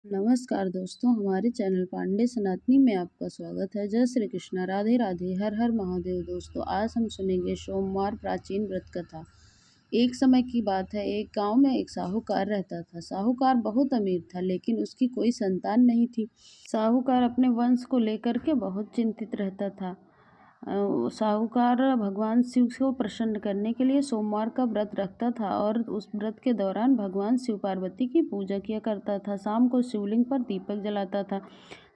नमस्कार दोस्तों, हमारे चैनल पांडे सनातनी में आपका स्वागत है। जय श्री कृष्णा, राधे राधे, हर हर महादेव। दोस्तों, आज हम सुनेंगे सोमवार प्राचीन व्रत कथा। एक समय की बात है, एक गांव में एक साहूकार रहता था। साहूकार बहुत अमीर था, लेकिन उसकी कोई संतान नहीं थी। साहूकार अपने वंश को लेकर के बहुत चिंतित रहता था। साहूकार भगवान शिव को प्रसन्न करने के लिए सोमवार का व्रत रखता था और उस व्रत के दौरान भगवान शिव पार्वती की पूजा किया करता था। शाम को शिवलिंग पर दीपक जलाता था।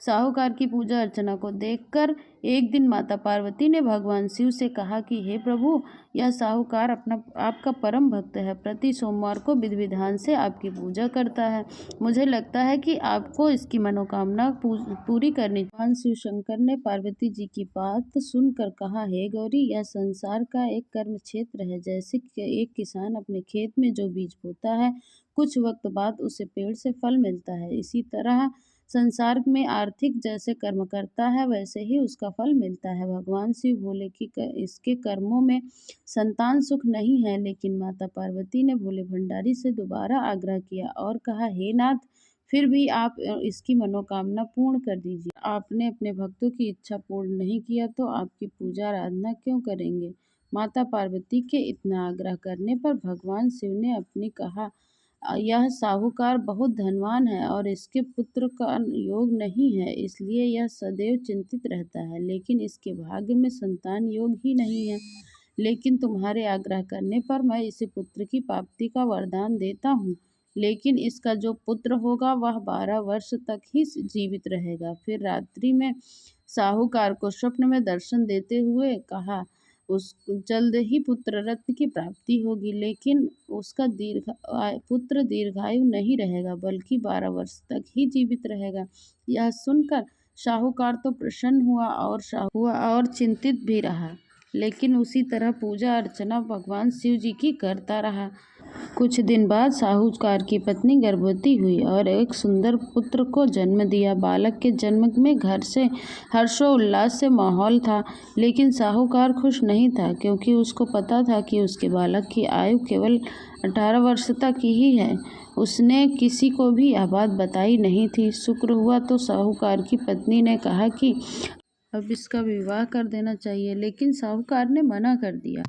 साहूकार की पूजा अर्चना को देखकर एक दिन माता पार्वती ने भगवान शिव से कहा कि हे प्रभु, यह साहूकार आपका परम भक्त है। प्रति सोमवार को विधि विधान से आपकी पूजा करता है। मुझे लगता है कि आपको इसकी मनोकामना पूरी करनी। भगवान शिव शंकर ने पार्वती जी की बात सुनकर कहा, हे गौरी, यह संसार का एक कर्म क्षेत्र है। जैसे कि एक किसान अपने खेत में जो बीज बोता है, कुछ वक्त बाद उसे पेड़ से फल मिलता है। इसी तरह संसार में आर्थिक जैसे कर्म करता है, वैसे ही उसका फल मिलता है। भगवान शिव बोले कि इसके कर्मों में संतान सुख नहीं है, लेकिन माता पार्वती ने भोले भंडारी से दोबारा आग्रह किया और कहा, हे नाथ, फिर भी आप इसकी मनोकामना पूर्ण कर दीजिए। आपने अपने भक्तों की इच्छा पूर्ण नहीं किया तो आपकी पूजा आराधना क्यों करेंगे? माता पार्वती के इतना आग्रह करने पर भगवान शिव ने अपनी कहा, यह साहूकार बहुत धनवान है और इसके पुत्र का योग नहीं है, इसलिए यह सदैव चिंतित रहता है। लेकिन इसके भाग्य में संतान योग ही नहीं है। लेकिन तुम्हारे आग्रह करने पर मैं इसे पुत्र की प्राप्ति का वरदान देता हूँ। लेकिन इसका जो पुत्र होगा वह 12 वर्ष तक ही जीवित रहेगा। फिर रात्रि में साहूकार को स्वप्न में दर्शन देते हुए कहा, उस जल्द ही पुत्र रत्न की प्राप्ति होगी, लेकिन उसका पुत्र दीर्घायु नहीं रहेगा, बल्कि 12 वर्ष तक ही जीवित रहेगा। यह सुनकर साहूकार तो प्रसन्न हुआ और चिंतित भी रहा, लेकिन उसी तरह पूजा अर्चना भगवान शिव जी की करता रहा। कुछ दिन बाद साहूकार की पत्नी गर्भवती हुई और एक सुंदर पुत्र को जन्म दिया। बालक के जन्म में घर से हर्षोल्लास से माहौल था, लेकिन साहूकार खुश नहीं था, क्योंकि उसको पता था कि उसके बालक की आयु केवल 18 वर्ष तक ही है। उसने किसी को भी यह बात बताई नहीं थी। शुक्र हुआ तो साहूकार की पत्नी ने कहा कि अब इसका विवाह कर देना चाहिए, लेकिन साहूकार ने मना कर दिया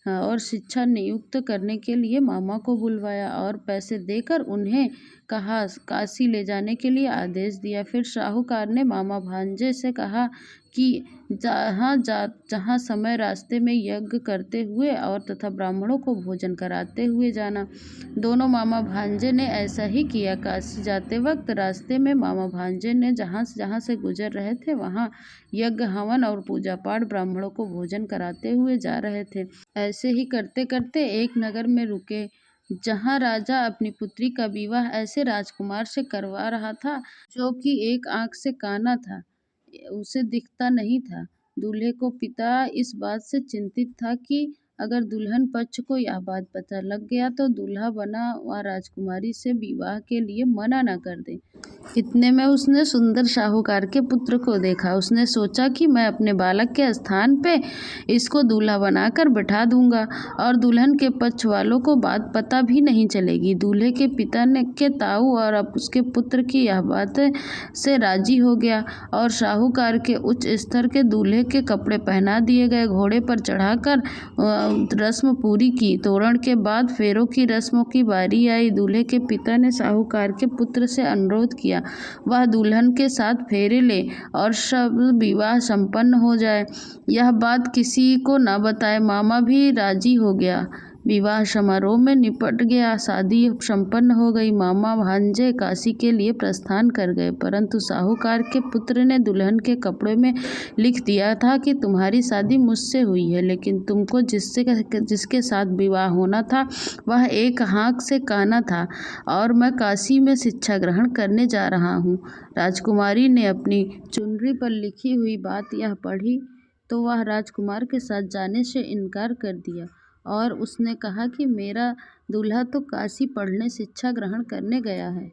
और शिक्षा नियुक्त करने के लिए मामा को बुलवाया और पैसे देकर उन्हें कहा काशी ले जाने के लिए आदेश दिया। फिर साहूकार ने मामा भांजे से कहा कि जहाँ समय रास्ते में यज्ञ करते हुए और तथा ब्राह्मणों को भोजन कराते हुए जाना। दोनों मामा भांजे ने ऐसा ही किया। काशी जाते वक्त रास्ते में मामा भांजे ने जहाँ से गुजर रहे थे, वहाँ यज्ञ हवन और पूजा पाठ ब्राह्मणों को भोजन कराते हुए जा रहे थे। ऐसे ही करते करते एक नगर में रुके, जहाँ राजा अपनी पुत्री का विवाह ऐसे राजकुमार से करवा रहा था जो कि एक आंख से काना था, उसे दिखता नहीं था। दूल्हे को पिता इस बात से चिंतित था कि अगर दुल्हन पक्ष को यह बात पता लग गया तो दूल्हा बना व राजकुमारी से विवाह के लिए मना न कर दे। इतने में उसने सुंदर साहूकार के पुत्र को देखा। उसने सोचा कि मैं अपने बालक के स्थान पे इसको दूल्हा बनाकर बैठा दूंगा और दुल्हन के पक्ष वालों को बात पता भी नहीं चलेगी। दूल्हे के पिता ने के ताऊ और अब उसके पुत्र की यह बात से राजी हो गया और साहूकार के उच्च स्तर के दूल्हे के कपड़े पहना दिए गए। घोड़े पर चढ़ाकर रस्म पूरी की। तोरण के बाद फेरों की रस्मों की बारी आई। दूल्हे के पिता ने साहूकार के पुत्र से अनुरोध किया वह दुल्हन के साथ फेरे ले और सब विवाह संपन्न हो जाए। यह बात किसी को न बताए। मामा भी राजी हो गया। विवाह समारोह में निपट गया। शादी संपन्न हो गई। मामा भांजे काशी के लिए प्रस्थान कर गए, परंतु साहूकार के पुत्र ने दुल्हन के कपड़े में लिख दिया था कि तुम्हारी शादी मुझसे हुई है, लेकिन तुमको जिसके साथ विवाह होना था वह एक आंख से काना था और मैं काशी में शिक्षा ग्रहण करने जा रहा हूँ। राजकुमारी ने अपनी चुनरी पर लिखी हुई बात यह पढ़ी तो वह राजकुमार के साथ जाने से इनकार कर दिया और उसने कहा कि मेरा दूल्हा तो काशी पढ़ने शिक्षा ग्रहण करने गया है।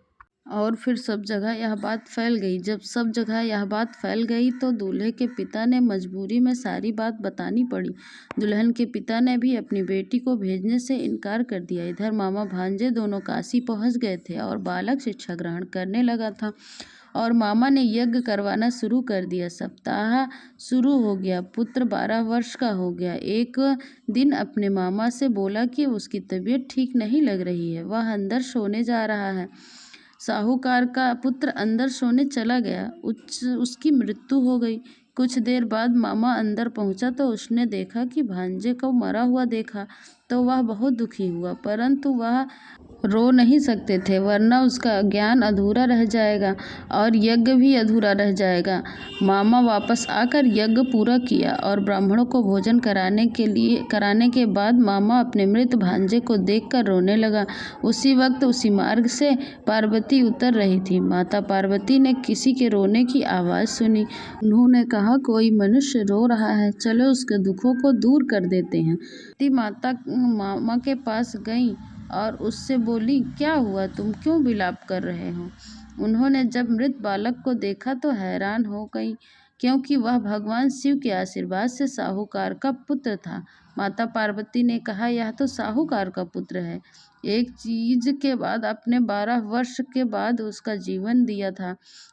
और फिर सब जगह यह बात फैल गई। जब सब जगह यह बात फैल गई तो दूल्हे के पिता ने मजबूरी में सारी बात बतानी पड़ी। दुल्हन के पिता ने भी अपनी बेटी को भेजने से इनकार कर दिया। इधर मामा भांजे दोनों काशी पहुंच गए थे और बालक शिक्षा ग्रहण करने लगा था और मामा ने यज्ञ करवाना शुरू कर दिया। सप्ताह शुरू हो गया। पुत्र 12 वर्ष का हो गया। एक दिन अपने मामा से बोला कि उसकी तबीयत ठीक नहीं लग रही है, वह अंदर सोने जा रहा है। साहूकार का पुत्र अंदर सोने चला गया। उसकी मृत्यु हो गई। कुछ देर बाद मामा अंदर पहुंचा तो उसने देखा कि भांजे को मरा हुआ देखा तो वह बहुत दुखी हुआ, परंतु वह रो नहीं सकते थे वरना उसका ज्ञान अधूरा रह जाएगा और यज्ञ भी अधूरा रह जाएगा। मामा वापस आकर यज्ञ पूरा किया और ब्राह्मणों को भोजन कराने के बाद मामा अपने मृत भांजे को देखकर रोने लगा। उसी वक्त उसी मार्ग से पार्वती उतर रही थी। माता पार्वती ने किसी के रोने की आवाज़ सुनी। उन्होंने कहा, कोई मनुष्य रो रहा है, चलो उसके दुखों को दूर कर देते हैं। माता मामा के पास गई और उससे बोली, क्या हुआ, तुम क्यों विलाप कर रहे हो? उन्होंने जब मृत बालक को देखा तो हैरान हो गई, क्योंकि वह भगवान शिव के आशीर्वाद से साहूकार का पुत्र था। माता पार्वती ने कहा, यह तो साहूकार का पुत्र है। एक चीज के बाद अपने 12 वर्ष के बाद उसका जीवन दिया था।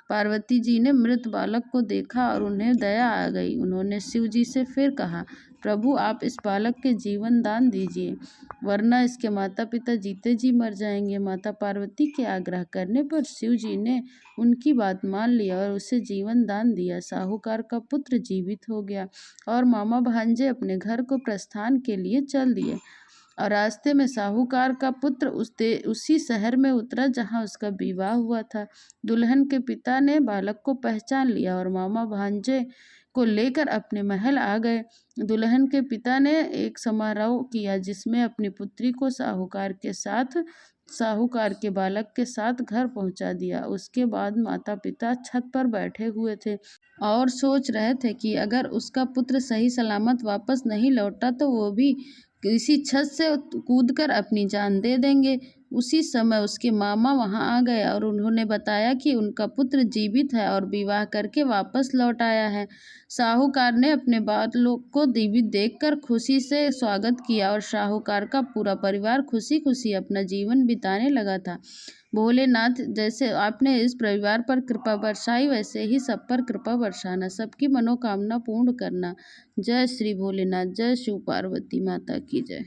पार्वती जी ने मृत बालक को देखा और उन्हें दया आ गई। उन्होंने शिव जी से फिर कहा, प्रभु आप इस बालक के जीवन दान दीजिए, वरना इसके माता पिता जीते जी मर जाएंगे। माता पार्वती के आग्रह करने पर शिव जी ने उनकी बात मान लिया और उसे जीवन दान दिया। साहूकार का पुत्र जीवित हो गया और मामा भांजे अपने घर को प्रस्थान के लिए चल दिए। और रास्ते में साहूकार का पुत्र उसी शहर में उतरा जहां उसका विवाह हुआ था। दुल्हन के पिता ने बालक को पहचान लिया और मामा भांजे को लेकर अपने महल आ गए। दुल्हन के पिता ने एक समारोह किया जिसमें अपनी पुत्री को साहूकार के बालक के साथ घर पहुंचा दिया। उसके बाद माता पिता छत पर बैठे हुए थे और सोच रहे थे कि अगर उसका पुत्र सही सलामत वापस नहीं लौटा तो वो भी किसी छत से कूदकर अपनी जान दे देंगे। उसी समय उसके मामा वहां आ गए और उन्होंने बताया कि उनका पुत्र जीवित है और विवाह करके वापस लौट आया है। साहूकार ने अपने बालों को जीवित देखकर खुशी से स्वागत किया और साहूकार का पूरा परिवार खुशी खुशी अपना जीवन बिताने लगा था। भोलेनाथ, जैसे आपने इस परिवार पर कृपा बरसाई वैसे ही सब पर कृपा बरसाना, सबकी मनोकामना पूर्ण करना। जय श्री भोलेनाथ। जय शिव पार्वती माता की जय।